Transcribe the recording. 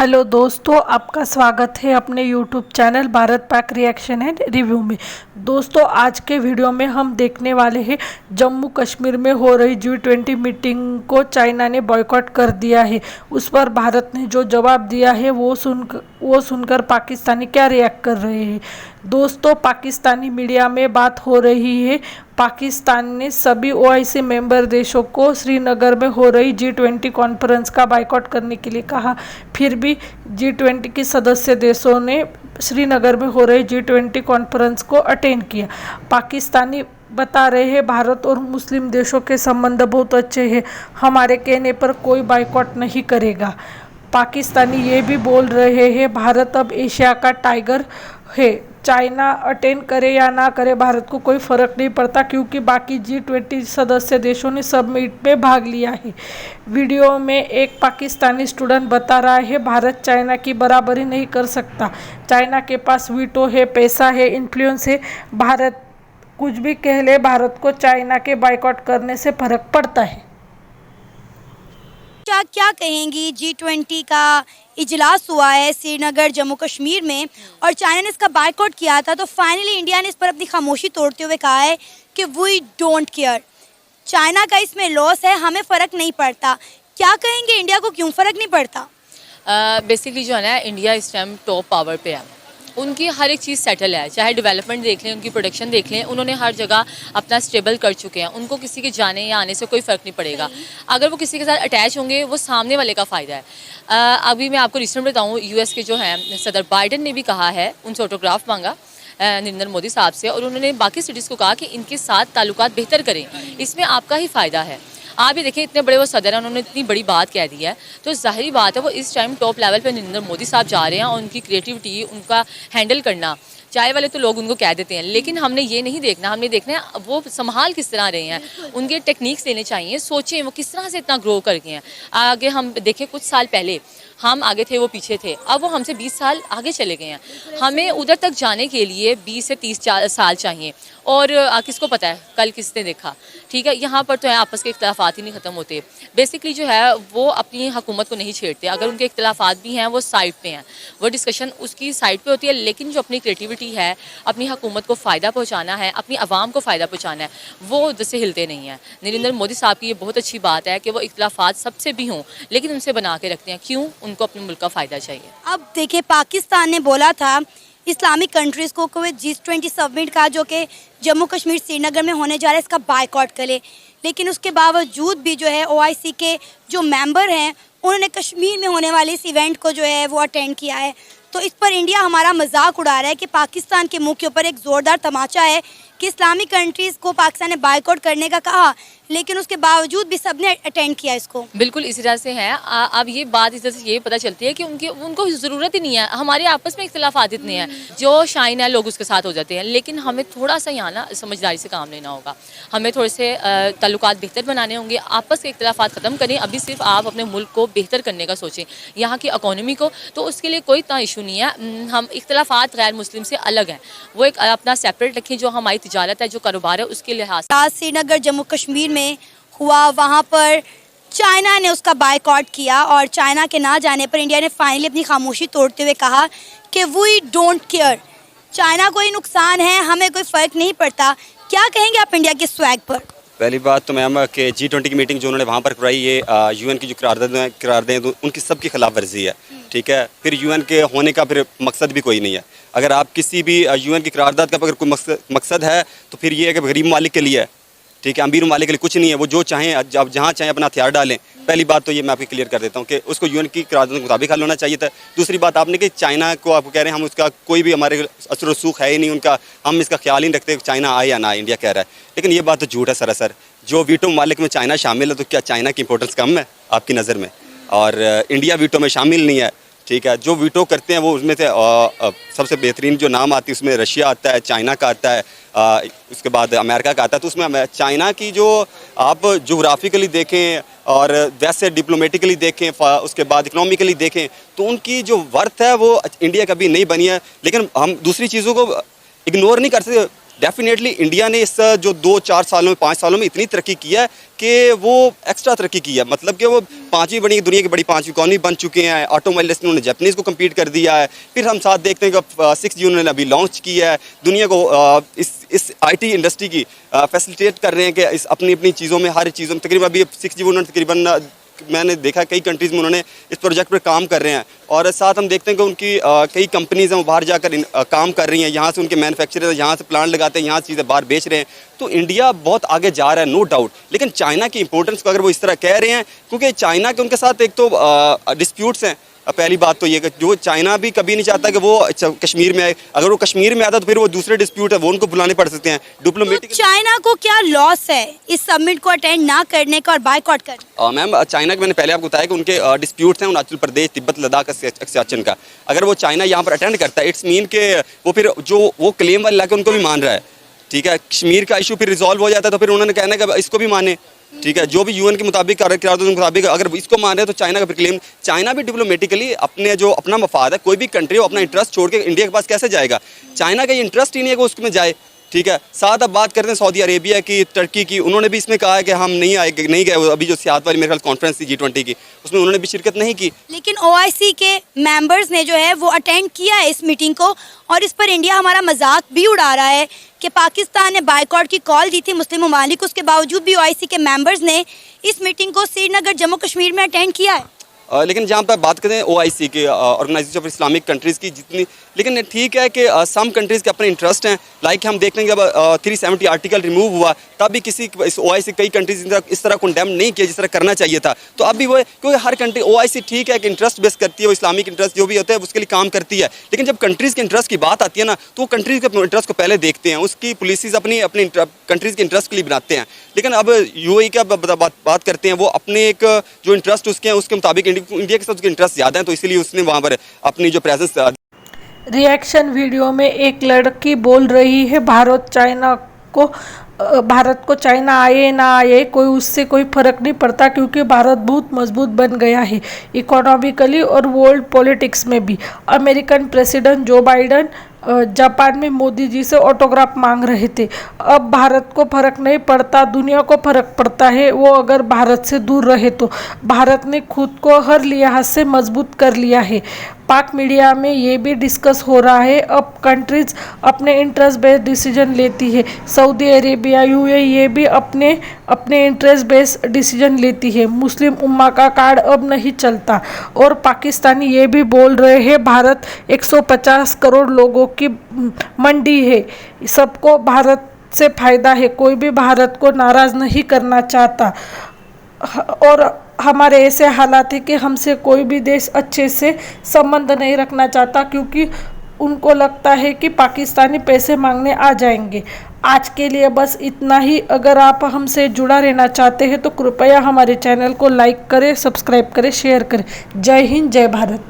Hello दोस्तों, आपका स्वागत है अपने YouTube channel Bharat Pak reaction and review में। दोस्तों, आज के वीडियो में हम देखने वाले हैं जम्मू कश्मीर में हो रही G20 मीटिंग को चाइना ने बॉयकॉट कर दिया है। उस पर भारत ने जो जवाब दिया है वो सुनकर पाकिस्तानी क्या रिएक्ट कर रहे हैं। दोस्तों, पाकिस्तानी मीडिया में बात हो रही है पाकिस्तान ने सभी OIC मेंबर देशों को श्रीनगर में हो रही G20 कॉन्फ्रेंस का बायकॉट करने के लिए कहा। फिर भी G20 के सदस्य देशों ने श्रीनगर में हो रही G20 कॉन्फ्रेंस को अटेंड किया। पाकिस्तानी बता रहे हैं भारत और मुस्लिम देशों के संबंध बहुत अच्छे हैं, हमारे कहने पर कोई बायकॉट नहीं करेगा। पाकिस्तानी ये भी बोल रहे हैं भारत अब एशिया का टाइगर है, चाइना अटेंड करे या ना करे भारत को कोई फ़र्क नहीं पड़ता क्योंकि बाकी G20 सदस्य देशों ने समिट में भाग लिया है। वीडियो में एक पाकिस्तानी स्टूडेंट बता रहा है भारत चाइना की बराबरी नहीं कर सकता, चाइना के पास वीटो है, पैसा है, इन्फ्लुएंस है, भारत कुछ भी कह ले, भारत को चाइना के बायकॉट करने से फर्क पड़ता है। क्या कहेंगी? G20 का इजलास हुआ है श्रीनगर जम्मू कश्मीर में और चाइना ने इसका बायकॉट किया था, तो फाइनली इंडिया ने इस पर अपनी खामोशी तोड़ते हुए कहा है कि वी डोंट केयर, चाइना का इसमें लॉस है, हमें फ़र्क नहीं पड़ता। क्या कहेंगे, इंडिया को क्यों फ़र्क नहीं पड़ता? बेसिकली जो है ना, इंडिया इस टाइम टॉप पावर पे है, उनकी हर एक चीज़ सेटल है, चाहे डेवलपमेंट देख लें, उनकी प्रोडक्शन देख लें, उन्होंने हर जगह अपना स्टेबल कर चुके हैं, उनको किसी के जाने या आने से कोई फ़र्क नहीं पड़ेगा। अगर वो किसी के साथ अटैच होंगे वो सामने वाले का फ़ायदा है। अभी मैं आपको रिसेंट बताऊँ, US के जो हैं सदर बाइडन ने भी कहा है, उनसे ऑटोग्राफ मांगा नरेंद्र मोदी साहब से, और उन्होंने बाकी सिटीज़ को कहा कि इनके साथ ताल्लुकात बेहतर करें, इसमें आपका ही फ़ायदा है। आप भी देखिए, इतने बड़े वो सदर हैं, उन्होंने इतनी बड़ी बात कह दी है, तो जाहिर बात है वो इस टाइम टॉप लेवल पे नरेंद्र मोदी साहब जा रहे हैं और उनकी क्रिएटिविटी, उनका हैंडल करना, चाय वाले तो लोग उनको कह देते हैं, लेकिन हमने ये नहीं देखना, हमने देखना है वो संभाल किस तरह रहे हैं, उनके टेक्निक्स लेने चाहिए, सोचें वो किस तरह से इतना ग्रो कर गए हैं। आगे हम देखें, कुछ साल पहले हम आगे थे, वो पीछे थे, अब वो हमसे 20 साल आगे चले गए हैं। हमें उधर तक जाने के लिए 20 से 30 साल चाहिए, और किसको पता है कल किसने देखा, ठीक है। यहाँ पर तो है आपस के इख्तलाफात ही नहीं ख़त्म होते। बेसिकली जो है वो अपनी हुकूमत को नहीं छेड़ते, अगर उनके इख्तलाफात भी हैं वो साइड पे हैं, वो डिस्कशन उसकी साइड पे होती है, लेकिन जो अपनी क्रिएटिविटी है, अपनी हुकूमत को फ़ायदा पहुँचाना है, अपनी आवाम को फ़ायदा पहुँचाना है, वो उधर से हिलते नहीं हैं। नरेंद्र मोदी साहब की ये बहुत अच्छी बात है कि वो इख्तलाफात सबसे भी हों लेकिन उनसे बना के रखते हैं। क्यों? उनको अपने मुल्क का फ़ायदा चाहिए। अब देखिए, पाकिस्तान ने बोला था इस्लामिक कंट्रीज़ को G20 समिट का जो कि जम्मू कश्मीर श्रीनगर में होने जा रहा है इसका बायकॉट करे, लेकिन उसके बावजूद भी जो है OIC के जो मेंबर हैं उन्होंने कश्मीर में होने वाले इस इवेंट को जो है वो अटेंड किया है। तो इस पर इंडिया हमारा मजाक उड़ा रहा है कि पाकिस्तान के मुंह के ऊपर एक ज़ोरदार तमाचा है कि इस्लामिक कंट्रीज़ को पाकिस्तान ने बायकॉट करने का कहा, लेकिन उसके बावजूद भी सबने अटेंड किया इसको। बिल्कुल इसी तरह से है। अब ये बात इस तरह से ये पता चलती है कि उनको ज़रूरत ही नहीं है, हमारे आपस में इख्तलाफात इतने हैं, जो शाइन है लोग उसके साथ हो जाते हैं, लेकिन हमें थोड़ा सा यहाँ ना समझदारी से काम लेना होगा, हमें थोड़े से ताल्लुकात बेहतर बनाने होंगे, आपस के इख्तलाफात ख़त्म करें। अभी सिर्फ आप अपने मुल्क को बेहतर करने का सोचें, यहाँ की इकॉनमी को, तो उसके लिए कोई इतना इशू नहीं है। हम इख्तलाफात गैर मुस्लिम से अलग हैं, वो एक अपना सेपरेट रखें, जो हमारी तिजारत है, जो कारोबार है, उसके लिहाज श्रीनगर जम्मू कश्मीर में हुआ, वहाँ पर चाइना ने उसका बायकॉट किया और चाइना के ना जाने पर इंडिया ने फाइनली अपनी खामोशी तोड़ते हुए कहा कि वी डोंट केयर, चाइना को ही नुकसान है, हमें कोई फ़र्क नहीं पड़ता। क्या कहेंगे आप इंडिया के स्वैग पर? पहली बात तो मैम कि G20 की मीटिंग जो उन्होंने वहाँ पर करवाई, ये UN की जो करारदाद हैं तो उनकी सबकी खिलाफ वर्जी है, ठीक है। फिर UN के होने का फिर मकसद भी कोई नहीं है। अगर आप किसी भी UN की करारदाद का अगर कोई मकसद है तो फिर ये है कि गरीब मालिक के लिए है, ठीक है, अमीर मालिक के लिए कुछ नहीं है, वो जो चाहें अब जहाँ चाहें अपना हथियार डालें। पहली बात तो ये मैं आपको क्लियर कर देता हूँ कि उसको UN की करारदाद के मुताबिक हल होना चाहिए था। दूसरी बात आपने कि चाइना को आप कह रहे हैं हम उसका कोई भी हमारे असर रसूख है ही नहीं उनका, हम इसका ख्याल ही नहीं रखते चाइना आए या ना आए, इंडिया कह रहा है, लेकिन ये बात तो झूठ है सरासर। जो वीटो मालिक में चाइना शामिल है, तो क्या चाइना की इंपॉर्टेंस कम है आपकी नज़र में? और इंडिया वीटो में शामिल नहीं है, ठीक है। जो वीटो करते हैं वो उसमें से सबसे बेहतरीन जो नाम आती है उसमें रशिया आता है, चाइना का आता है, उसके बाद अमेरिका का आता है। तो उसमें चाइना की जो आप जोग्राफिकली देखें और वैसे डिप्लोमेटिकली देखें, उसके बाद इकनॉमिकली देखें, तो उनकी जो वर्थ है वो इंडिया कभी नहीं बनी है। लेकिन हम दूसरी चीज़ों को इग्नोर नहीं कर सकते। डेफिनेटली इंडिया ने इस जो 2-4 सालों में 5 सालों में इतनी तरक्की की है कि वो एक्स्ट्रा तरक्की की है, मतलब कि वो पांचवी बड़ी दुनिया की बड़ी पांचवी इकॉनमी बन चुके हैं। ऑटोमोबाइल में उन्होंने जापानीज़ को कम्पीट कर दिया है। फिर हम साथ देखते हैं कि 6G उन्होंने अभी लॉन्च किया है, दुनिया को इस IT इंडस्ट्री की फैसिलिटेट कर रहे हैं कि इस अपनी अपनी चीज़ों में हर चीज़ों में तकरीबन अभी 6G उन्होंने तकरीबन मैंने देखा कई कंट्रीज़ में उन्होंने इस प्रोजेक्ट पर काम कर रहे हैं। और साथ हम देखते हैं कि उनकी कई कंपनीज़ हैं वो बाहर जाकर काम कर रही हैं, यहाँ से उनके मैन्युफैक्चरर्स यहाँ से प्लांट लगाते हैं, यहाँ से चीज़ें बाहर बेच रहे हैं। तो इंडिया बहुत आगे जा रहा है, नो डाउट। लेकिन चाइना की इंपॉर्टेंस को अगर वो इस तरह कह रहे हैं, क्योंकि चाइना के उनके साथ एक तो डिस्प्यूट्स हैं। पहली बात तो ये कि जो चाइना भी कभी नहीं चाहता कि वो कश्मीर में आए। अगर वो कश्मीर में आता तो फिर वो दूसरे डिस्प्यूट है वो उनको बुलाने पड़ सकते हैं डिप्लोमेटिक। तो चाइना को क्या लॉस है इस समिट को अटेंड ना करने का और बायकॉट करने? मैम, चाइना के मैंने पहले आपको बताया कि उनके डिस्प्यूट्स हैं अरुणाचल प्रदेश, तिब्बत, लद्दाख, सियाचिन का। अगर वो चाइना यहाँ पर अटेंड करता है, इट्स मीन के वो फिर जो वो क्लेम वाले इलाके उनको भी मान रहा है, ठीक है। कश्मीर का इशू फिर रिजॉल्व हो जाता है तो फिर उन्होंने कहना है कि इसको भी माने, ठीक है। जो भी UN के मुताबिक करारदाद के मुताबिक अगर इसको मान रहे हैं तो चाइना का क्लेम, चाइना भी डिप्लोमेटिकली अपने जो अपना मफाद है, कोई भी कंट्री हो अपना इंटरेस्ट छोड़ के इंडिया के पास कैसे जाएगा? चाइना का ये इंटरेस्ट ही नहीं है कि उसमें जाए, ठीक है। साथ अब बात करते हैं सऊदी अरेबिया की, टर्की की। उन्होंने भी इसमें कहा है कि हम नहीं गए। अभी जो सियात वाली मेरे ख्याल कॉन्फ्रेंस थी G20 की, उसमें उन्होंने भी शिरकत नहीं की। लेकिन OIC के मेंबर्स ने जो है वो अटेंड किया है इस मीटिंग को, और इस पर इंडिया हमारा मजाक भी उड़ा रहा है कि पाकिस्तान ने बायकॉट की कॉल दी थी मुस्लिम ममालिक, उसके बावजूद भी OIC के मेंबर्स ने इस मीटिंग को श्रीनगर जम्मू कश्मीर में अटेंड किया है। लेकिन जहाँ पर बात करते हैं OIC के, ऑर्गेनाइजेशन ऑफ इस्लामिक कंट्रीज़ की, जितनी, लेकिन ठीक है कि सम कंट्रीज़ के अपने इंटरेस्ट हैं। लाइक हम देख लेंगे जब 370 आर्टिकल रिमूव हुआ तब भी किसी इस OIC कई कंट्रीज इस तरह कंडेम नहीं किया जिस तरह करना चाहिए था। तो अब भी वो है, क्योंकि हर कंट्री OIC ठीक है कि इंटरेस्ट बेस करती है, वो इस्लामिक इंटरेस्ट जो भी होता है उसके लिए काम करती है। लेकिन जब कंट्रीज़ के इंटरेस्ट की बात आती है ना, तो वो कंट्रीज़ के इंटरेस्ट को पहले देखते हैं, उसकी पॉलिसीज़ अपनी कंट्रीज़ के इंटरेस्ट के लिए बनाते हैं। लेकिन अब UAE का बात करते हैं, वो अपने एक जो इंटरेस्ट उसके हैं उसके मुताबिक इंडिया के साथ उसके इंटरेस्ट ज़्यादा हैं, तो इसीलिए उसने वहाँ पर अपनी जो प्रेजेंस। रिएक्शन वीडियो में एक लड़की बोल रही है भारत को चाइना आए ना आए कोई उससे कोई फ़र्क नहीं पड़ता, क्योंकि भारत बहुत मजबूत बन गया है इकोनॉमिकली और वर्ल्ड पॉलिटिक्स में भी। अमेरिकन प्रेसिडेंट जो बाइडन जापान में मोदी जी से ऑटोग्राफ मांग रहे थे। अब भारत को फ़र्क नहीं पड़ता, दुनिया को फ़र्क पड़ता है वो अगर भारत से दूर रहे तो। भारत ने खुद को हर लिहाज से मजबूत कर लिया है। पाक मीडिया में ये भी डिस्कस हो रहा है, अब कंट्रीज अपने इंटरेस्ट बेस्ड डिसीजन लेती है। सऊदी अरेबिया, UAE ये भी अपने इंटरेस्ट बेस्ड डिसीजन लेती है। मुस्लिम उम्मा का कार्ड अब नहीं चलता। और पाकिस्तानी ये भी बोल रहे हैं भारत 150 करोड़ लोगों की मंडी है, सबको भारत से फ़ायदा है, कोई भी भारत को नाराज़ नहीं करना चाहता। और हमारे ऐसे हालात है कि हमसे कोई भी देश अच्छे से संबंध नहीं रखना चाहता, क्योंकि उनको लगता है कि पाकिस्तानी पैसे मांगने आ जाएंगे। आज के लिए बस इतना ही। अगर आप हमसे जुड़ा रहना चाहते हैं तो कृपया हमारे चैनल को लाइक करें, सब्सक्राइब करें, शेयर करें। जय हिंद, जय भारत।